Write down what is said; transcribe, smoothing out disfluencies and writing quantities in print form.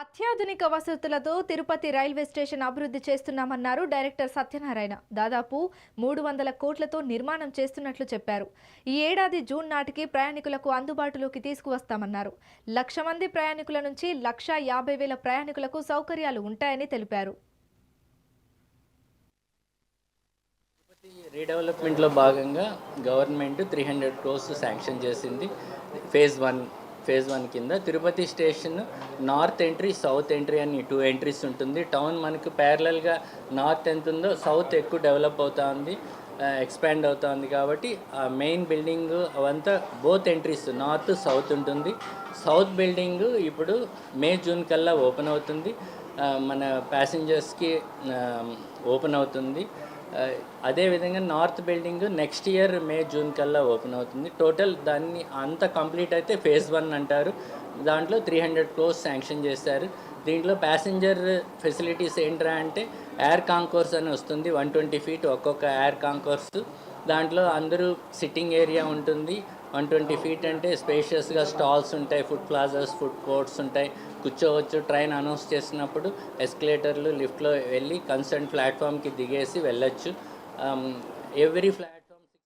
అత్యాధునిక వసతులతో Tirupati railway station అభివృద్ధి చేస్తున్నామన్నారు డైరెక్టర్ సత్యనారాయణ. దాదాపు 300 కోట్లతో నిర్మాణం చేస్తున్నట్లు చెప్పారు. ఈ ఏడాది జూన్ నాటికి ప్రయాణికులకు అందుబాటులోకి తీసుకువస్తామన్నారు. 1,00,000 మంది ప్రయాణికుల నుంచి 1,50,000 ప్రయాణికులకు సౌకర్యాలు ఉంటాయని తెలిపారు. రీడెవలప్మెంట్లో భాగంగా గవర్నమెంట్ 300 క్రోర్స్ శాంక్షన్ చేసింది. ఫేజ్ వన్ కింద Tirupati station north entry, south entry అని 2 ఎంట్రీస్ ఉంటుంది. టౌన్ మనకు ప్యారలల్గా నార్త్ ఎంత ఉందో సౌత్ ఎక్కువ డెవలప్ అవుతా ఉంది, ఎక్స్పాండ్ అవుతా ఉంది. కాబట్టి ఆ మెయిన్ బిల్డింగ్ అవంతా బోత్ ఎంట్రీస్ నార్త్ సౌత్ ఉంటుంది. సౌత్ బిల్డింగ్ ఇప్పుడు మే జూన్ కల్లా ఓపెన్ అవుతుంది, మన ప్యాసింజర్స్కి ఓపెన్ అవుతుంది. అదేవిధంగా north building next year May June కల్లా ఓపెన్ అవుతుంది. టోటల్ దాన్ని అంతా కంప్లీట్ అయితే ఫేజ్ 1 అంటారు. దాంట్లో 300 క్రోర్స్ శాంక్షన్ చేశారు. దీంట్లో ప్యాసింజర్ ఫెసిలిటీస్ ఏంట్రా అంటే ఎయిర్ కాంకోర్స్ అని వస్తుంది. 120 feet ఒక్కొక్క ఎయిర్ కాంకోర్స్. దాంట్లో అందరూ సిట్టింగ్ ఏరియా ఉంటుంది. 120 feet అంటే స్పేషియస్గా స్టాల్స్ ఉంటాయి, ఫుడ్ ప్లాజాస్, ఫుడ్ కోర్ట్స్ ఉంటాయి, కూర్చోవచ్చు. ట్రైన్ అనౌన్స్ చేసినప్పుడు ఎస్కలేటర్లు, లిఫ్ట్లో వెళ్ళి కన్సర్న్ ప్లాట్ఫామ్కి దిగేసి వెళ్ళొచ్చు. Every flat